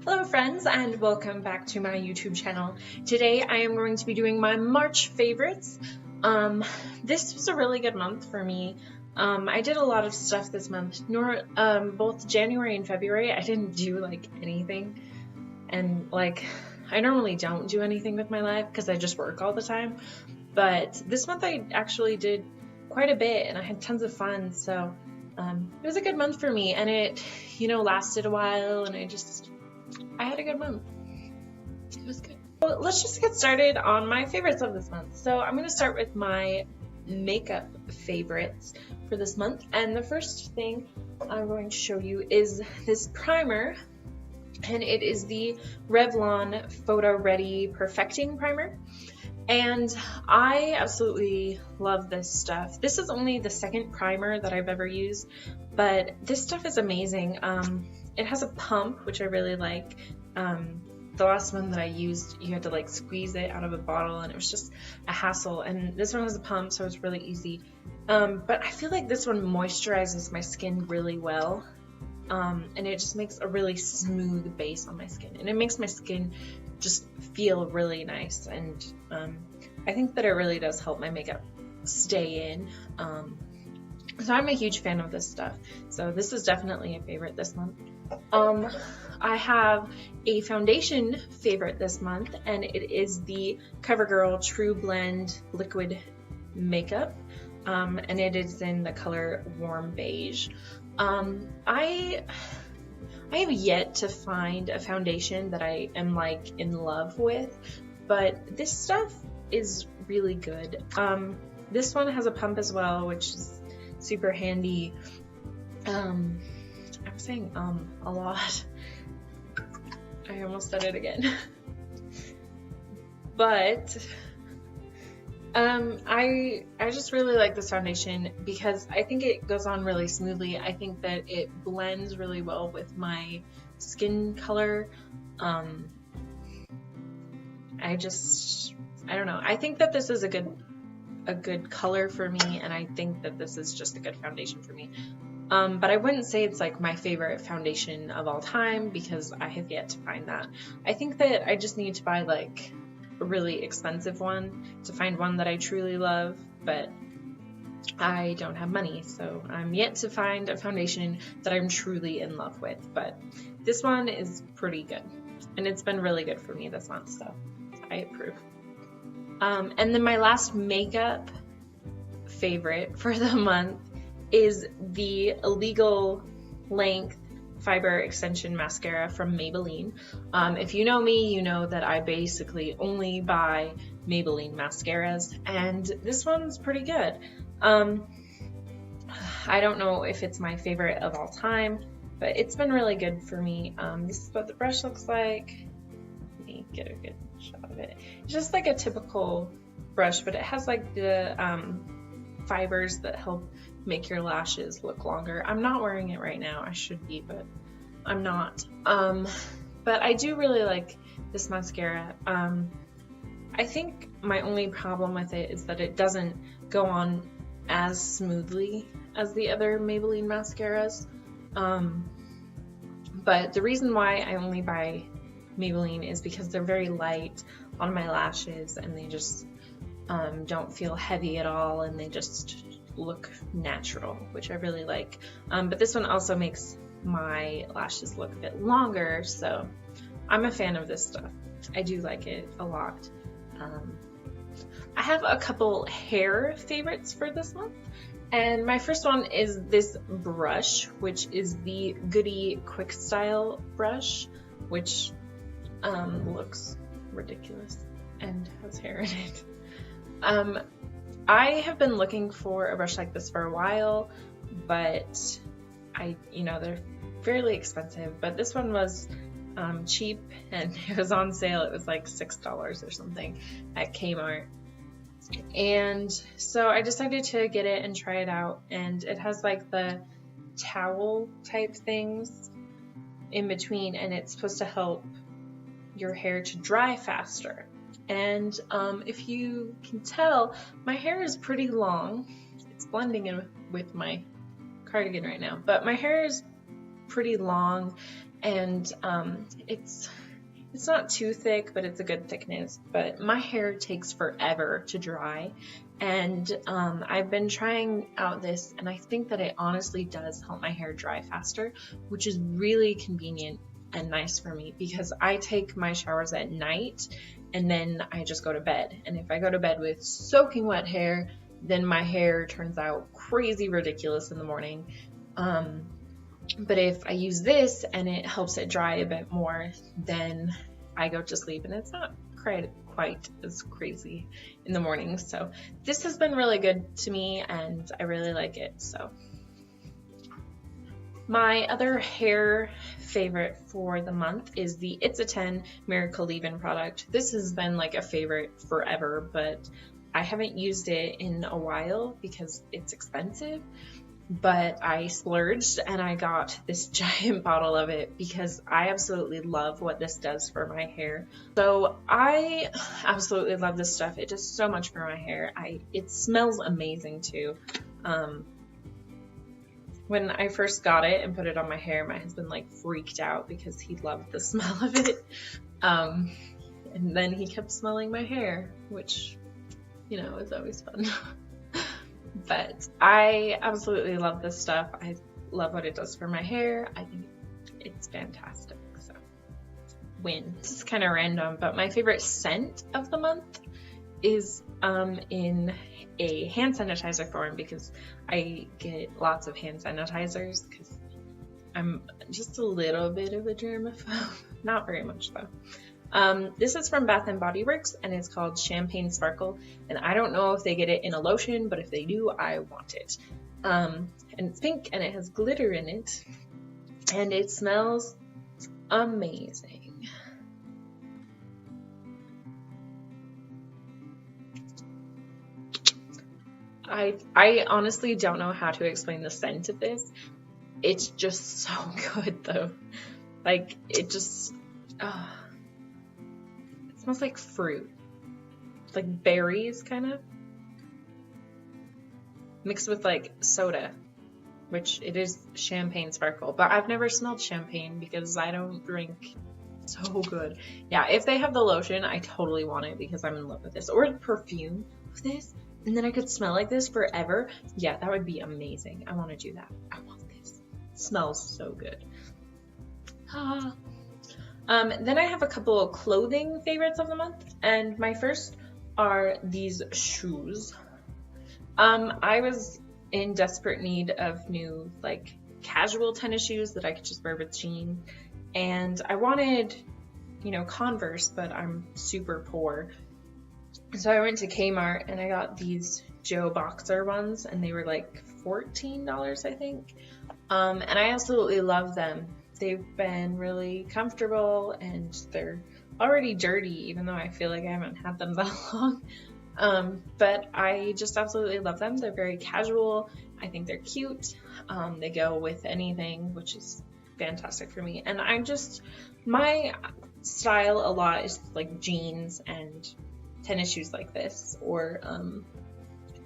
Hello friends and welcome back to my YouTube channel. Today I am going to be doing my March favorites. This was a really good month for me. I did a lot of stuff this month. Both January and February I didn't do like anything, and like I normally don't do anything with my life because I just work all the time, but this month I actually did quite a bit and I had tons of fun, so it was a good month for me, and it lasted a while, and I had a good month. It was good. Well, let's just get started on my favorites of this month. So I'm going to start with my makeup favorites for this month. And the first thing I'm going to show you is this primer. And it is the Revlon Photo Ready Perfecting Primer. And I absolutely love this stuff. This is only the second primer that I've ever used, but this stuff is amazing. It has a pump, which I really like. The last one that I used, you had to like squeeze it out of a bottle, and it was just a hassle. And this one has a pump, so it's really easy. But I feel like this one moisturizes my skin really well. And it just makes a really smooth base on my skin, and it makes my skin just feel really nice, and I think that it really does help my makeup stay in. So I'm a huge fan of this stuff, so this is definitely a favorite this month. I have a foundation favorite this month, and it is the CoverGirl True Blend Liquid Makeup, and it is in the color Warm Beige. I have yet to find a foundation that I am like in love with, but this stuff is really good. This one has a pump as well, which is super handy. I'm saying a lot. I almost said it again. But I just really like this foundation because I think it goes on really smoothly. I think that it blends really well with my skin color. I don't know. I think that this is a good color for me, and I think that this is just a good foundation for me. But I wouldn't say it's like my favorite foundation of all time because I have yet to find that. I think that I just need to buy like a really expensive one to find one that I truly love, but I don't have money, so I'm yet to find a foundation that I'm truly in love with. But this one is pretty good, and it's been really good for me this month, so I approve. And then my last makeup favorite for the month is the Illegal Length Fiber Extension Mascara from Maybelline. If you know me, you know that I basically only buy Maybelline mascaras, and this one's pretty good. I don't know if it's my favorite of all time, but it's been really good for me. This is what the brush looks like. Let me get a good shot of it. It's just like a typical brush, but it has like the fibers that help make your lashes look longer. I'm not wearing it right now. I should be, but I'm not. But I do really like this mascara. I think my only problem with it is that it doesn't go on as smoothly as the other Maybelline mascaras. But the reason why I only buy Maybelline is because they're very light on my lashes, and they just don't feel heavy at all, and they just look natural, which I really like. But this one also makes my lashes look a bit longer, so I'm a fan of this stuff. I do like it a lot. I have a couple hair favorites for this month, and my first one is this brush, which is the Goody Quick Style brush, which looks ridiculous and has hair in it. I have been looking for a brush like this for a while, but they're fairly expensive, but this one was cheap, and it was on sale. It was like $6 or something at Kmart, and so I decided to get it and try it out. And it has like the towel type things in between, and it's supposed to help your hair to dry faster. And if you can tell, my hair is pretty long. It's blending in with my cardigan right now, but my hair is pretty long, and it's not too thick, but it's a good thickness. But my hair takes forever to dry, and I've been trying out this, and I think that it honestly does help my hair dry faster, which is really convenient and nice for me because I take my showers at night and then I just go to bed. And if I go to bed with soaking wet hair, then my hair turns out crazy ridiculous in the morning. But if I use this and it helps it dry a bit more, then I go to sleep and it's not quite as crazy in the morning. So this has been really good to me and I really like it. So my other hair favorite for the month is the It's a 10 Miracle Leave-In product. This has been like a favorite forever, but I haven't used it in a while because it's expensive. But I splurged and I got this giant bottle of it because I absolutely love what this does for my hair. So I absolutely love this stuff. It does so much for my hair. It smells amazing too. When I first got it and put it on my hair, my husband like freaked out because he loved the smell of it. And then he kept smelling my hair, which, you know, is always fun. But I absolutely love this stuff. I love what it does for my hair. I think it's fantastic. So, win. This is kind of random, but my favorite scent of the month is in a hand sanitizer form because I get lots of hand sanitizers because I'm just a little bit of a germaphobe. Not very much though. This is from Bath & Body Works and it's called Champagne Sparkle, and I don't know if they get it in a lotion, but if they do, I want it. And it's pink and it has glitter in it and it smells amazing. I honestly don't know how to explain the scent of this. It's just so good though. Like it just it smells like fruit. It's like berries kind of mixed with like soda, which it is champagne sparkle, but I've never smelled champagne because I don't drink. So good. Yeah, if they have the lotion, I totally want it because I'm in love with this, or the perfume of this, and then I could smell like this forever. Yeah, that would be amazing. I want to do that. I want this. It smells so good. Then I have a couple of clothing favorites of the month, and my first are these shoes. I was in desperate need of new like casual tennis shoes that I could just wear with jeans, and I wanted, you know, Converse, but I'm super poor. So I went to Kmart and I got these Joe Boxer ones, and they were like $14, I think. And I absolutely love them. They've been really comfortable and they're already dirty, even though I feel like I haven't had them that long. But I just absolutely love them. They're very casual. I think they're cute. They go with anything, which is fantastic for me. And my style a lot is like jeans and tennis shoes like this, or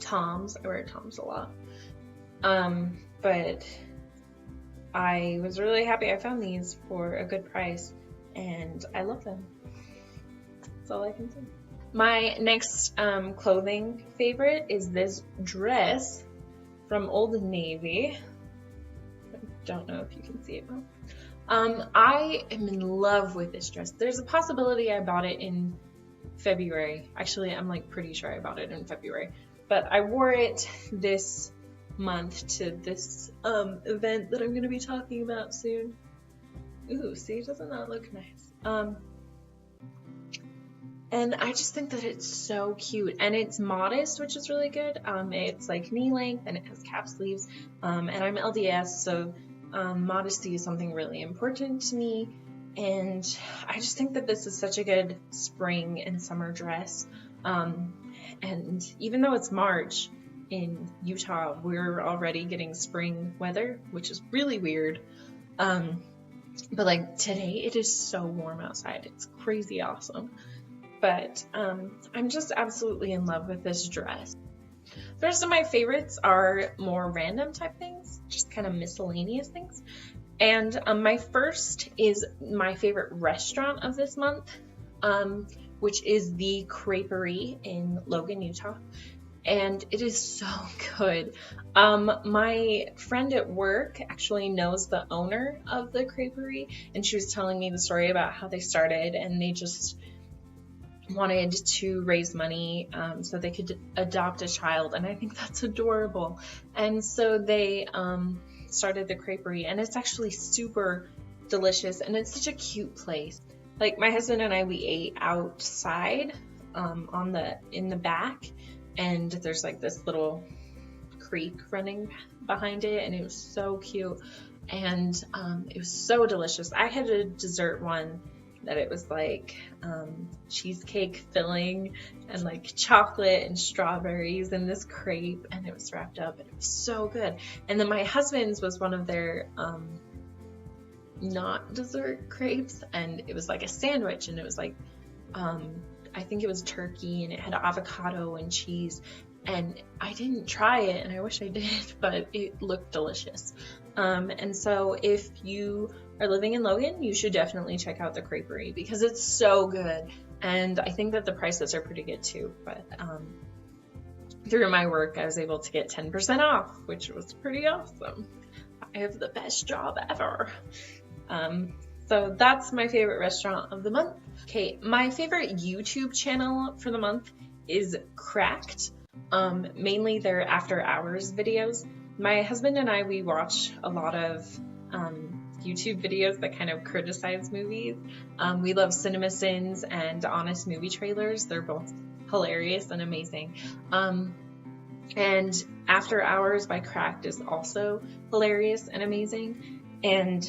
Toms. I wear Toms a lot. But I was really happy I found these for a good price, and I love them. That's all I can say. My next clothing favorite is this dress from Old Navy. I don't know if you can see it well. I am in love with this dress. There's a possibility I bought it in February. Actually, I'm like pretty sure I bought it in February, but I wore it this month to this event that I'm going to be talking about soon. Ooh, see, doesn't that look nice? And I just think that it's so cute, and it's modest, which is really good. It's like knee length and it has cap sleeves, and I'm LDS, so modesty is something really important to me. And I just think that this is such a good spring and summer dress. And even though it's March in Utah, we're already getting spring weather, which is really weird. But like today, it is so warm outside. It's crazy awesome. But I'm just absolutely in love with this dress. The rest of my favorites are more random type things, just kind of miscellaneous things. And my first is my favorite restaurant of this month, which is the Creperie in Logan, Utah. And it is so good. My friend at work actually knows the owner of the Creperie, and she was telling me the story about how they started, and they just wanted to raise money so they could adopt a child, and I think that's adorable. And so they started the Creperie, and it's actually super delicious, and it's such a cute place. Like, my husband and I, we ate outside in the back, and there's like this little creek running behind it, and it was so cute, and it was so delicious. I had a dessert one that it was like cheesecake filling and like chocolate and strawberries and this crepe, and it was wrapped up, and it was so good. And then my husband's was one of their not dessert crepes, and it was like a sandwich, and it was like I think it was turkey, and it had avocado and cheese, and I didn't try it, and I wish I did, but it looked delicious. And so if you are living in Logan, you should definitely check out the Creperie because it's so good, and I think that the prices are pretty good too. But through my work, I was able to get 10% off, which was pretty awesome. I have the best job ever. So that's my favorite restaurant of the month. Okay, my favorite YouTube channel for the month is Cracked. Mainly their after hours videos. My husband and I, we watch a lot of YouTube videos that kind of criticize movies. We love CinemaSins and Honest Movie Trailers. They're both hilarious and amazing. And After Hours by Cracked is also hilarious and amazing. And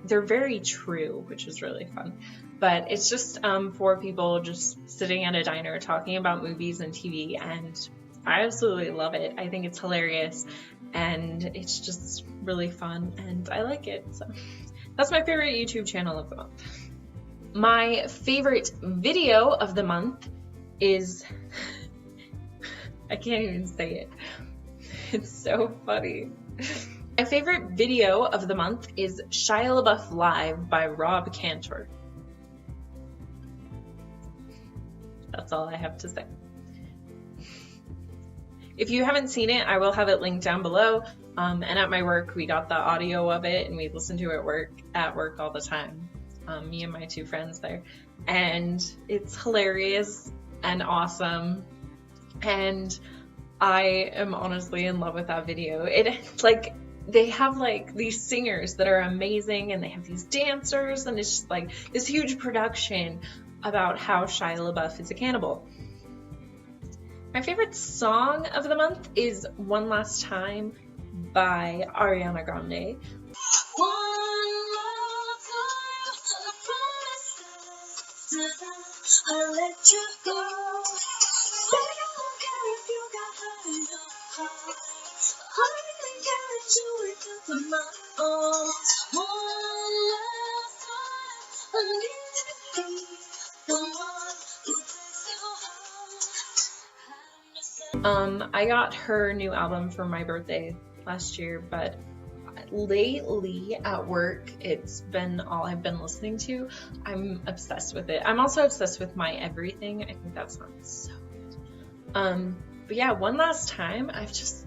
they're very true, which is really fun. But it's just for people just sitting at a diner talking about movies and TV, and I absolutely love it. I think it's hilarious, and it's just really fun, and I like it. So that's my favorite YouTube channel of the month. My favorite video of the month is I can't even say it. It's so funny. My favorite video of the month is Shia LaBeouf Live by Rob Cantor. That's all I have to say. If you haven't seen it, I will have it linked down below. And at my work, we got the audio of it, and we listen to it at work all the time. Me and my two friends there. And it's hilarious and awesome. And I am honestly in love with that video. It's like, they have like these singers that are amazing, and they have these dancers, and it's just like this huge production about how Shia LaBeouf is a cannibal. My favorite song of the month is One Last Time by Ariana Grande. One last time, I promise I'll let you go. I don't care if you got hurt in your heart. I really care if you wake up on my own. One last time, I need to be the one who takes you home. I got her new album for my birthday last year, but lately at work, it's been all I've been listening to. I'm obsessed with it. I'm also obsessed with My Everything. I think that sounds so good. But yeah, One Last Time, I've just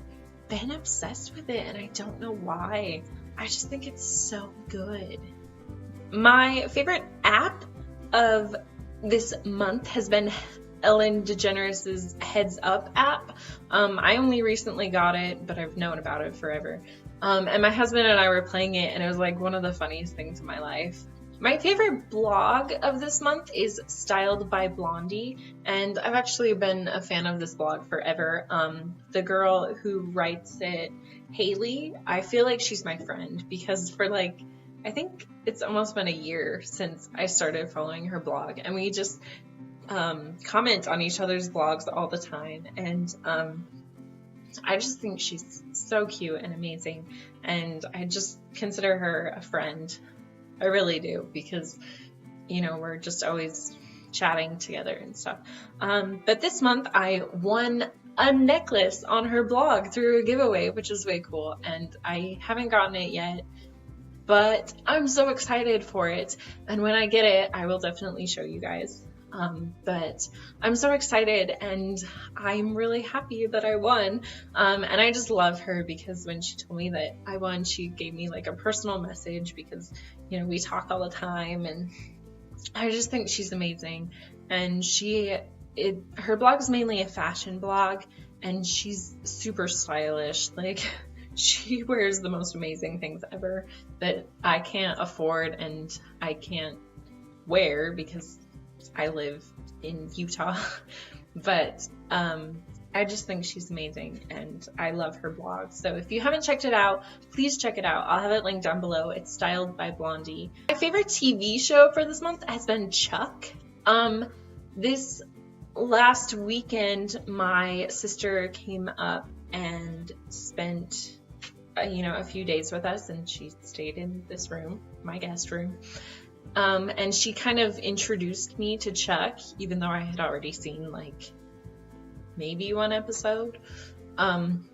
been obsessed with it, and I don't know why. I just think it's so good. My favorite app of this month has been Ellen DeGeneres' Heads Up app. I only recently got it, but I've known about it forever. And my husband and I were playing it, and it was like one of the funniest things in my life. My favorite blog of this month is Styled by Blondie, and I've actually been a fan of this blog forever. The girl who writes it, Haley, I feel like she's my friend, because for like, I think it's almost been a year since I started following her blog, and we just comment on each other's blogs all the time, and I just think she's so cute and amazing, and I just consider her a friend. I really do, because, you know, we're just always chatting together and stuff. But this month I won a necklace on her blog through a giveaway, which is way cool, and I haven't gotten it yet. but I'm so excited for it. And when I get it, I will definitely show you guys. But I'm so excited, and I'm really happy that I won. And I just love her because when she told me that I won, she gave me like a personal message because, you know, we talk all the time, and I just think she's amazing. And her blog is mainly a fashion blog, and she's super stylish. Like, she wears the most amazing things ever that I can't afford and I can't wear because I live in Utah. But I just think she's amazing, and I love her blog. So if you haven't checked it out, please check it out. I'll have it linked down below. It's Styled by Blondie. My favorite TV show for this month has been Chuck. This last weekend, my sister came up and spent a few days with us, and she stayed in this room, my guest room. And she kind of introduced me to Chuck, even though I had already seen like maybe one episode. And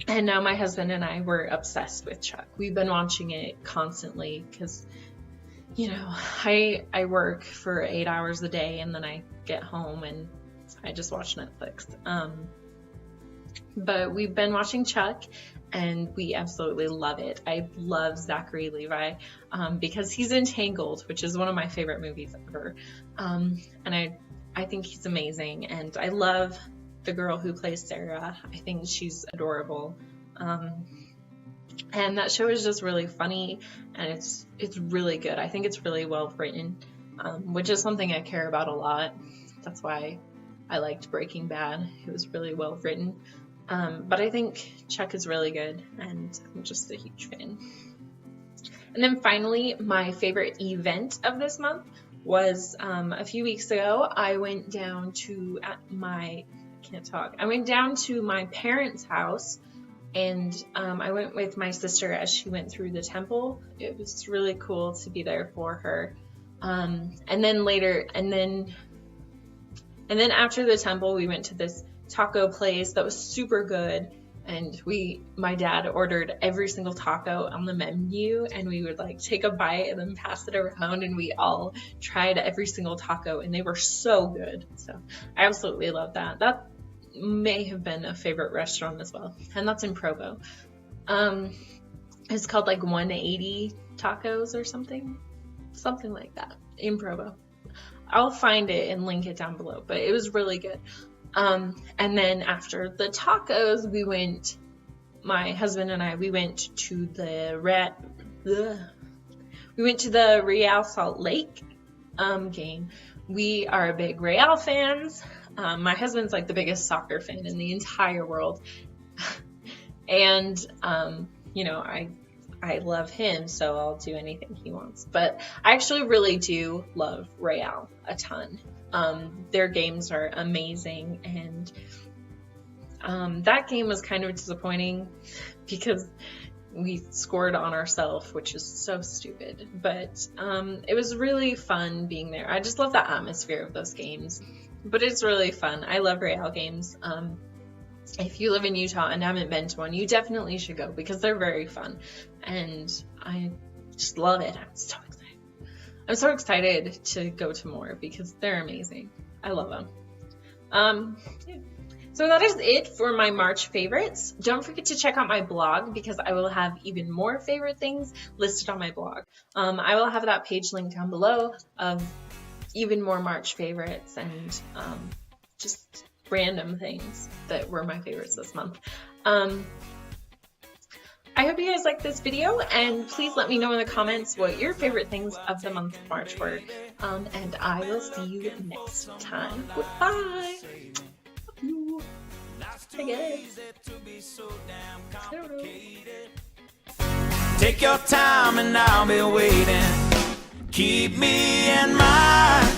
now my husband and I were obsessed with Chuck. We've been watching it constantly because, you know, I work for 8 hours a day, and then I get home and I just watch Netflix. But we've been watching Chuck, and we absolutely love it. I love Zachary Levi because he's in Tangled, which is one of my favorite movies ever. And I think he's amazing, and I love the girl who plays Sarah. I think she's adorable. And that show is just really funny, and it's really good. I think it's really well written, which is something I care about a lot. That's why I liked Breaking Bad. It was really well written. But I think Chuck is really good, and I'm just a huge fan. And then finally, my favorite event of this month was a few weeks ago. I went down to my parents' house, and I went with my sister as she went through the temple. It was really cool to be there for her. And then after the temple, we went to this taco place that was super good, and my dad ordered every single taco on the menu, and we would like take a bite and then pass it around, and we all tried every single taco, and they were so good. So I absolutely love that. That may have been a favorite restaurant as well, and that's in Provo. It's called like 180 Tacos or something like that in Provo. I'll find it and link it down below, but it was really good. And then after the tacos, my husband and I went to the Real Salt Lake game. We are big Real fans. My husband's like the biggest soccer fan in the entire world. And, you know, I love him, so I'll do anything he wants. But I actually really do love Real a ton. Their games are amazing, and that game was kind of disappointing because we scored on ourselves, which is so stupid. But it was really fun being there. I just love the atmosphere of those games. But it's really fun. I love Real games. If you live in Utah and haven't been to one, you definitely should go because they're very fun. And I just love it. I'm so excited to go to more because they're amazing. I love them. Yeah. So that is it for my March favorites. Don't forget to check out my blog because I will have even more favorite things listed on my blog. I will have that page linked down below of even more March favorites and just random things that were my favorites this month. I hope you guys liked this video, and please let me know in the comments what your favorite things of the month of March were. And I will see you next time. Goodbye. I guess. I don't know. Take your time and I'll be waiting. Keep me in mind.